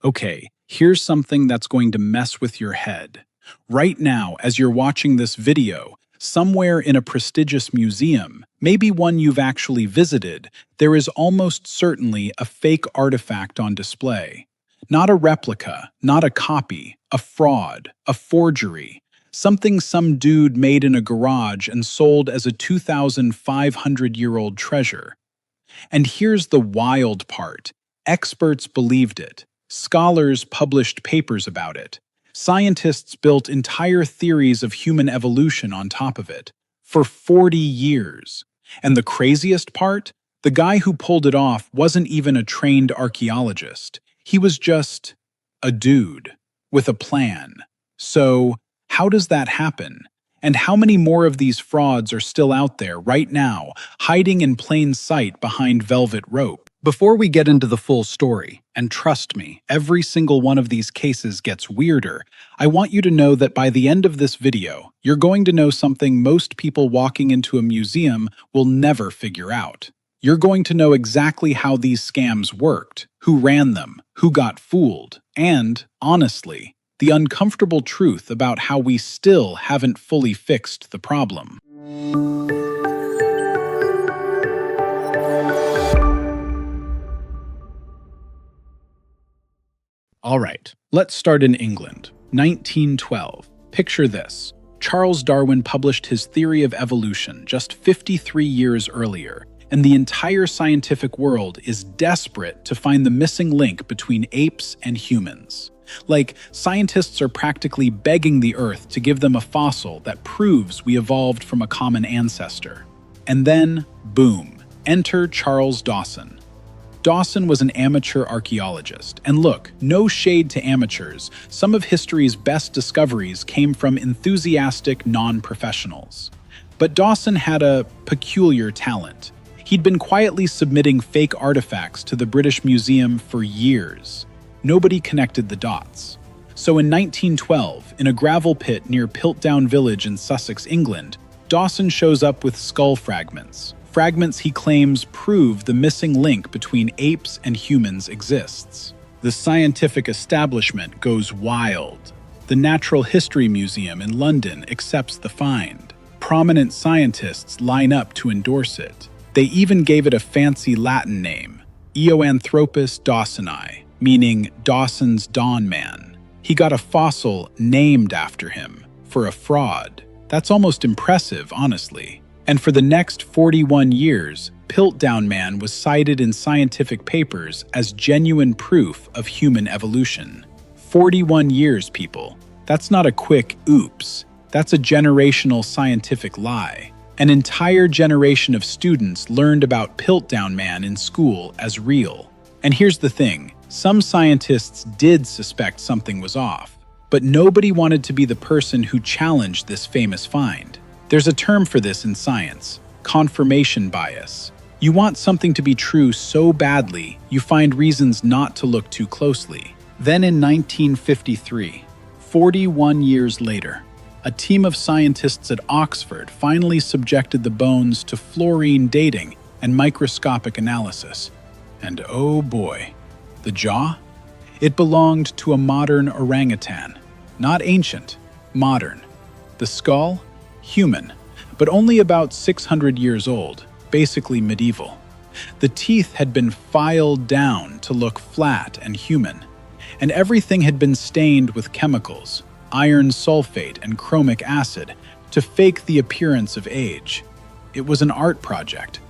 Okay, here's something that's going to mess with your head. Right now, as you're watching this video, somewhere in a prestigious museum, maybe one you've actually visited, there is almost certainly a fake artifact on display. Not a replica, not a copy, a fraud, a forgery. Something some dude made in a garage and sold as a 2,500-year-old treasure. And here's the wild part. Experts believed it. Scholars published papers about it. Scientists built entire theories of human evolution on top of it. For 40 years. And the craziest part? The guy who pulled it off wasn't even a trained archaeologist. He was just a dude with a plan. So, how does that happen? And how many more of these frauds are still out there right now, hiding in plain sight behind velvet rope? Before we get into the full story, and trust me, every single one of these cases gets weirder, I want you to know that by the end of this video, you're going to know something most people walking into a museum will never figure out. You're going to know exactly how these scams worked, who ran them, who got fooled, and, honestly, the uncomfortable truth about how we still haven't fully fixed the problem. All right, let's start in England. 1912. Picture this. Charles Darwin published his theory of evolution just 53 years earlier, and the entire scientific world is desperate to find the missing link between apes and humans. Like, scientists are practically begging the Earth to give them a fossil that proves we evolved from a common ancestor. And then, boom, enter Charles Dawson. Dawson was an amateur archaeologist, and look, no shade to amateurs, some of history's best discoveries came from enthusiastic non-professionals. But Dawson had a peculiar talent. He'd been quietly submitting fake artifacts to the British Museum for years. Nobody connected the dots. So in 1912, in a gravel pit near Piltdown village in Sussex, England, Dawson shows up with skull fragments. Fragments he claims prove the missing link between apes and humans exists. The scientific establishment goes wild. The Natural History Museum in London accepts the find. Prominent scientists line up to endorse it. They even gave it a fancy Latin name, Eoanthropus dawsoni, meaning Dawson's Dawn Man. He got a fossil named after him, for a fraud. That's almost impressive, honestly. And for the next 41 years, Piltdown Man was cited in scientific papers as genuine proof of human evolution. 41 years, people. That's not a quick oops. That's a generational scientific lie. An entire generation of students learned about Piltdown Man in school as real. And here's the thing, some scientists did suspect something was off, but nobody wanted to be the person who challenged this famous find. There's a term for this in science, confirmation bias. You want something to be true so badly, you find reasons not to look too closely. Then in 1953, 41 years later, a team of scientists at Oxford finally subjected the bones to fluorine dating and microscopic analysis. And oh boy, the jaw? It belonged to a modern orangutan. Not ancient, modern. The skull? Human, but only about 600 years old, basically medieval. The teeth had been filed down to look flat and human, and everything had been stained with chemicals, iron sulfate and chromic acid, to fake the appearance of age. It was an art project.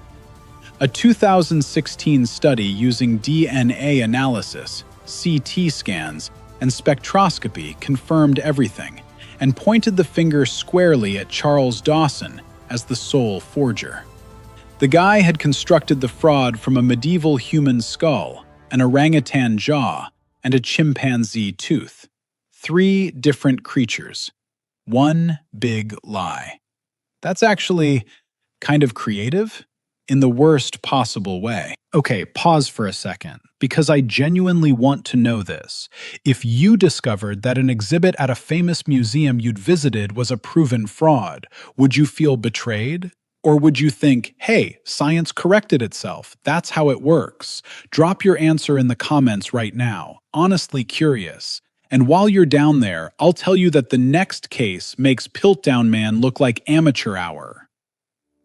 A 2016 study using DNA analysis, CT scans, and spectroscopy confirmed everything, and pointed the finger squarely at Charles Dawson as the sole forger. The guy had constructed the fraud from a medieval human skull, an orangutan jaw, and a chimpanzee tooth. 3 different creatures. One big lie. That's actually kind of creative in the worst possible way. Okay, pause for a second, because I genuinely want to know this. If you discovered that an exhibit at a famous museum you'd visited was a proven fraud, would you feel betrayed? Or would you think, hey, science corrected itself, that's how it works? Drop your answer in the comments right now. Honestly curious. And while you're down there, I'll tell you that the next case makes Piltdown Man look like amateur hour.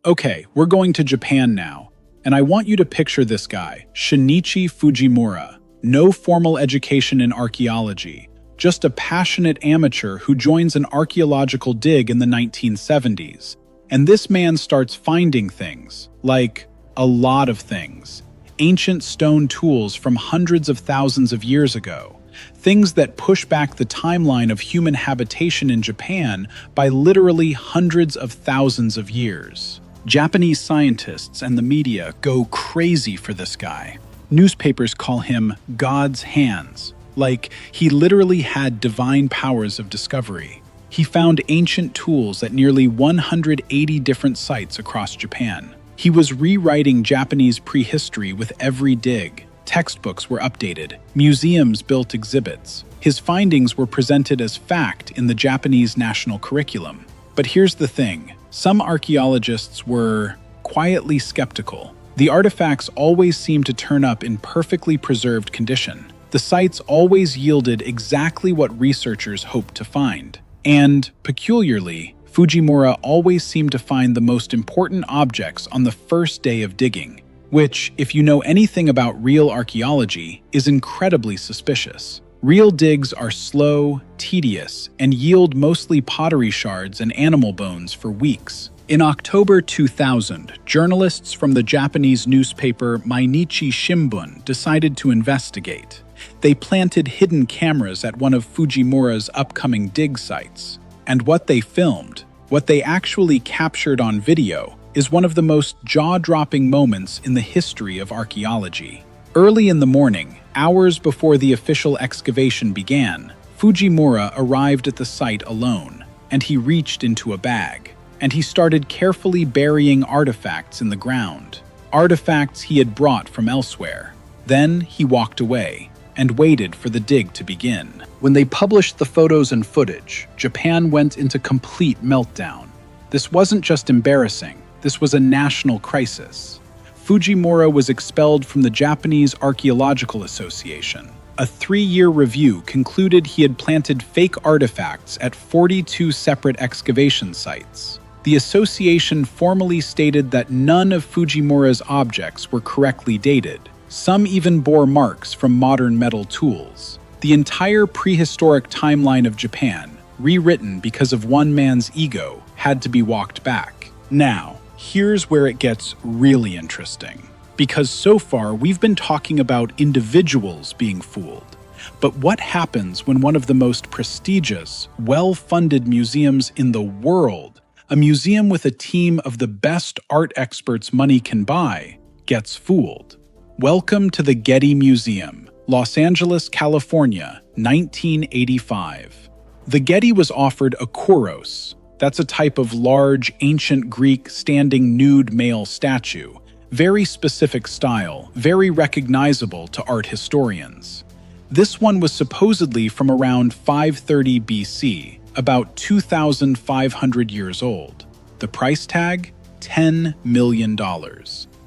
Okay, we're going to Japan now. And I want you to picture this guy, Shinichi Fujimura. No formal education in archaeology, just a passionate amateur who joins an archaeological dig in the 1970s. And this man starts finding things, like a lot of things. Ancient stone tools from hundreds of thousands of years ago. Things that push back the timeline of human habitation in Japan by literally hundreds of thousands of years. Japanese scientists and the media go crazy for this guy. Newspapers call him God's hands, like he literally had divine powers of discovery. He found ancient tools at nearly 180 different sites across Japan. He was rewriting Japanese prehistory with every dig. Textbooks were updated. Museums built exhibits. His findings were presented as fact in the Japanese national curriculum. But here's the thing. Some archaeologists were quietly skeptical. The artifacts always seemed to turn up in perfectly preserved condition. The sites always yielded exactly what researchers hoped to find. And, peculiarly, Fujimura always seemed to find the most important objects on the first day of digging, which, if you know anything about real archaeology, is incredibly suspicious. Real digs are slow, tedious, and yield mostly pottery shards and animal bones for weeks. In October 2000, journalists from the Japanese newspaper Mainichi Shimbun decided to investigate. They planted hidden cameras at one of Fujimura's upcoming dig sites. And what they filmed, what they actually captured on video, is one of the most jaw-dropping moments in the history of archaeology. Early in the morning, hours before the official excavation began, Fujimura arrived at the site alone, and he reached into a bag, and he started carefully burying artifacts in the ground, artifacts he had brought from elsewhere. Then he walked away and waited for the dig to begin. When they published the photos and footage, Japan went into complete meltdown. This wasn't just embarrassing, this was a national crisis. Fujimura was expelled from the Japanese Archaeological Association. A 3-year review concluded he had planted fake artifacts at 42 separate excavation sites. The association formally stated that none of Fujimura's objects were correctly dated. Some even bore marks from modern metal tools. The entire prehistoric timeline of Japan, rewritten because of one man's ego, had to be walked back. Now, here's where it gets really interesting. Because so far, we've been talking about individuals being fooled. But what happens when one of the most prestigious, well-funded museums in the world, a museum with a team of the best art experts money can buy, gets fooled? Welcome to the Getty Museum, Los Angeles, California, 1985. The Getty was offered a kouros. That's a type of large, ancient Greek standing nude male statue. Very specific style, very recognizable to art historians. This one was supposedly from around 530 BC, about 2,500 years old. The price tag? $10 million.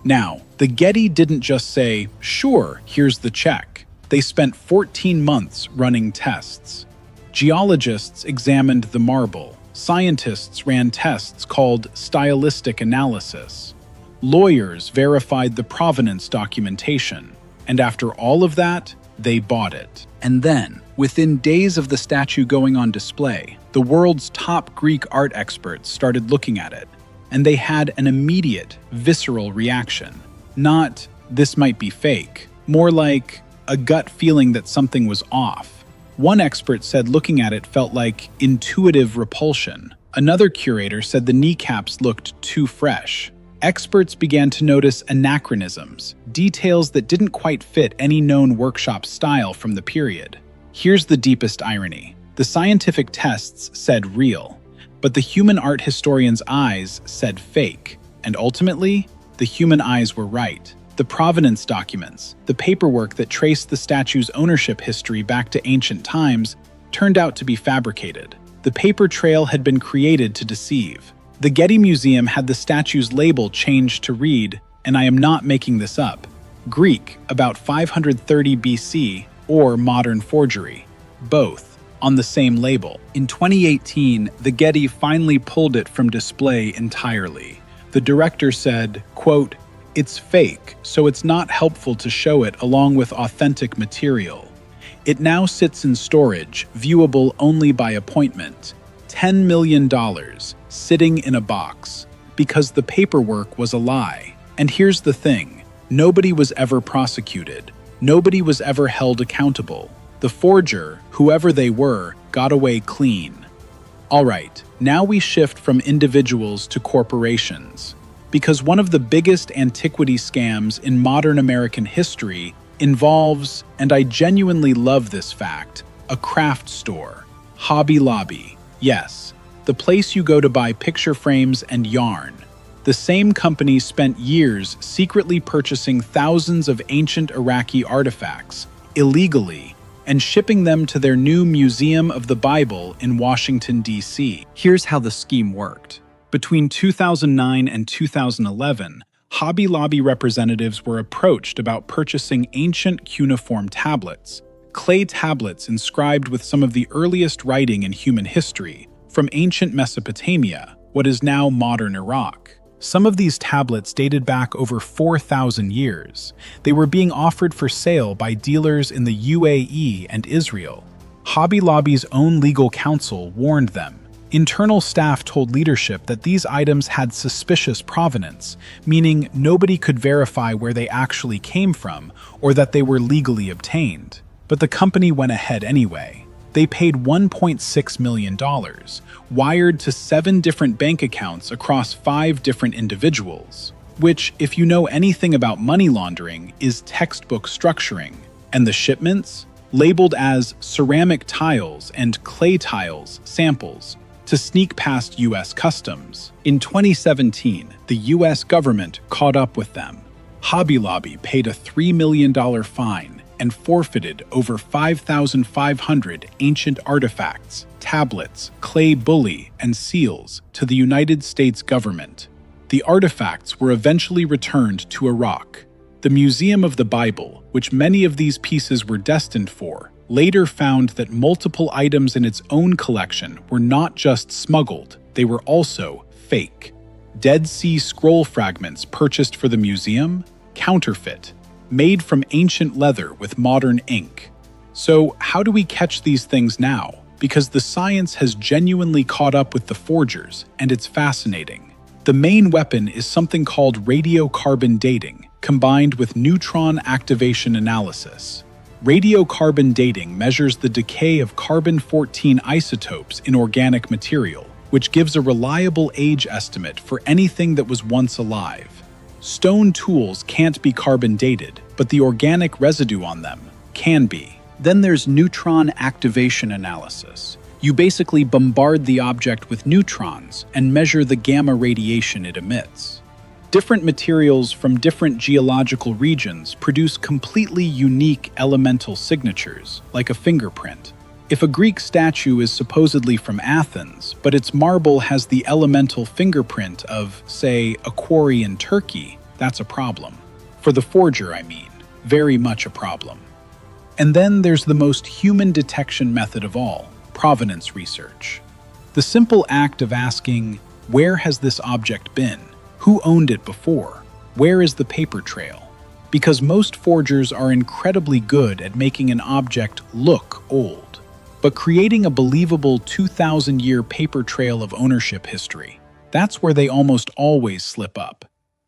Now, the Getty didn't just say, sure, here's the check. They spent 14 months running tests. Geologists examined the marble. Scientists ran tests called stylistic analysis. Lawyers verified the provenance documentation. And after all of that, they bought it. And then, within days of the statue going on display, the world's top Greek art experts started looking at it. And they had an immediate, visceral reaction. Not, this might be fake, more like a gut feeling that something was off. One expert said looking at it felt like intuitive repulsion. Another curator said the kneecaps looked too fresh. Experts began to notice anachronisms, details that didn't quite fit any known workshop style from the period. Here's the deepest irony. The scientific tests said real, but the human art historian's eyes said fake, and ultimately, the human eyes were right. The provenance documents, the paperwork that traced the statue's ownership history back to ancient times, turned out to be fabricated. The paper trail had been created to deceive. The Getty Museum had the statue's label changed to read, and I am not making this up, Greek, about 530 BC, or modern forgery, both, on the same label. In 2018, the Getty finally pulled it from display entirely. The director said, quote, "It's fake, so it's not helpful to show it along with authentic material. It now sits in storage, viewable only by appointment. $10 million, sitting in a box, because the paperwork was a lie. And here's the thing, nobody was ever prosecuted. Nobody was ever held accountable. The forger, whoever they were, got away clean." All right, now we shift from individuals to corporations. Because one of the biggest antiquity scams in modern American history involves, and I genuinely love this fact, a craft store. Hobby Lobby. Yes, the place you go to buy picture frames and yarn. The same company spent years secretly purchasing thousands of ancient Iraqi artifacts, illegally, and shipping them to their new Museum of the Bible in Washington, D.C. Here's how the scheme worked. Between 2009 and 2011, Hobby Lobby representatives were approached about purchasing ancient cuneiform tablets, clay tablets inscribed with some of the earliest writing in human history, from ancient Mesopotamia, what is now modern Iraq. Some of these tablets dated back over 4,000 years. They were being offered for sale by dealers in the UAE and Israel. Hobby Lobby's own legal counsel warned them. Internal staff told leadership that these items had suspicious provenance, meaning nobody could verify where they actually came from or that they were legally obtained. But the company went ahead anyway. They paid $1.6 million, wired to 7 different bank accounts across 5 different individuals, which, if you know anything about money laundering, is textbook structuring. And the shipments? Labeled as ceramic tiles and clay tiles samples, to sneak past U.S. customs. In 2017, the U.S. government caught up with them. Hobby Lobby paid a $3 million fine and forfeited over 5,500 ancient artifacts, tablets, clay bully, and seals to the United States government. The artifacts were eventually returned to Iraq. The Museum of the Bible, which many of these pieces were destined for, later found that multiple items in its own collection were not just smuggled, they were also fake. Dead Sea Scroll fragments purchased for the museum? Counterfeit. Made from ancient leather with modern ink. So how do we catch these things now? Because the science has genuinely caught up with the forgers, and it's fascinating. The main weapon is something called radiocarbon dating, combined with neutron activation analysis. Radiocarbon dating measures the decay of carbon-14 isotopes in organic material, which gives a reliable age estimate for anything that was once alive. Stone tools can't be carbon dated, but the organic residue on them can be. Then there's neutron activation analysis. You basically bombard the object with neutrons and measure the gamma radiation it emits. Different materials from different geological regions produce completely unique elemental signatures, like a fingerprint. If a Greek statue is supposedly from Athens, but its marble has the elemental fingerprint of, say, a quarry in Turkey, that's a problem. For the forger, I mean. Very much a problem. And then there's the most human detection method of all, provenance research. The simple act of asking, where has this object been? Who owned it before? Where is the paper trail? Because most forgers are incredibly good at making an object look old. But creating a believable 2,000-year paper trail of ownership history, that's where they almost always slip up.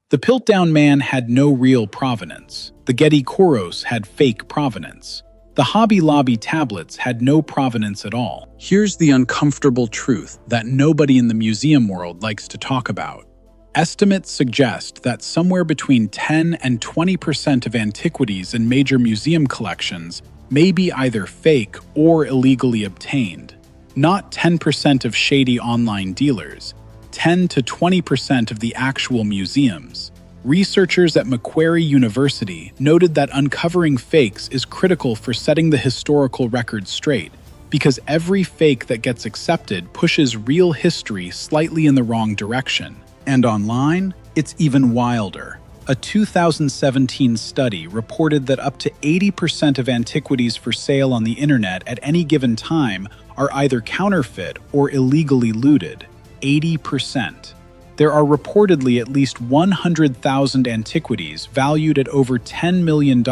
The Piltdown Man had no real provenance. The Getty Koros had fake provenance. The Hobby Lobby tablets had no provenance at all. Here's the uncomfortable truth that nobody in the museum world likes to talk about. Estimates suggest that somewhere between 10 and 20% of antiquities in major museum collections may be either fake or illegally obtained. Not 10% of shady online dealers, 10 to 20% of the actual museums. Researchers at Macquarie University noted that uncovering fakes is critical for setting the historical record straight, because every fake that gets accepted pushes real history slightly in the wrong direction. And online, it's even wilder. A 2017 study reported that up to 80% of antiquities for sale on the internet at any given time are either counterfeit or illegally looted. 80%. There are reportedly at least 100,000 antiquities valued at over $10 million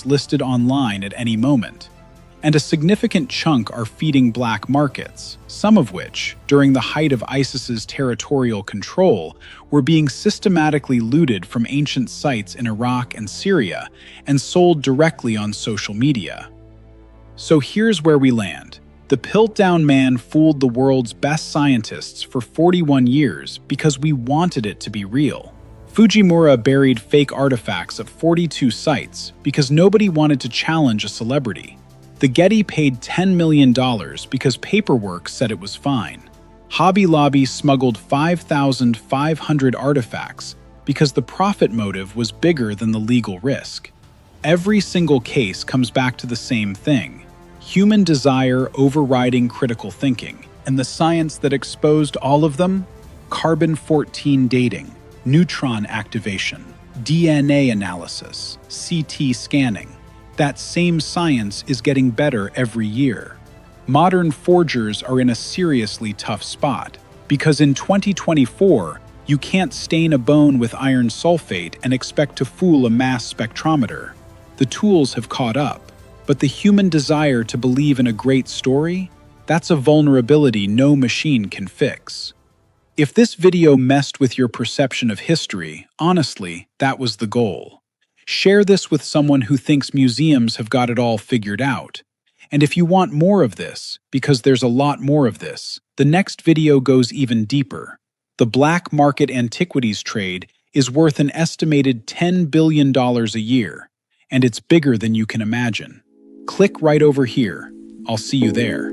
listed online at any moment. And a significant chunk are feeding black markets, some of which, during the height of ISIS's territorial control, were being systematically looted from ancient sites in Iraq and Syria and sold directly on social media. So here's where we land. The Piltdown Man fooled the world's best scientists for 41 years because we wanted it to be real. Fujimura buried fake artifacts at 42 sites because nobody wanted to challenge a celebrity. The Getty paid $10 million because paperwork said it was fine. Hobby Lobby smuggled 5,500 artifacts because the profit motive was bigger than the legal risk. Every single case comes back to the same thing: human desire overriding critical thinking. And the science that exposed all of them? Carbon-14 dating, neutron activation, DNA analysis, CT scanning. That same science is getting better every year. Modern forgers are in a seriously tough spot, because in 2024, you can't stain a bone with iron sulfate and expect to fool a mass spectrometer. The tools have caught up, but the human desire to believe in a great story? That's a vulnerability no machine can fix. If this video messed with your perception of history, honestly, that was the goal. Share this with someone who thinks museums have got it all figured out. And if you want more of this, because there's a lot more of this, the next video goes even deeper. The black market antiquities trade is worth an estimated $10 billion a year, and it's bigger than you can imagine. Click right over here. I'll see you there.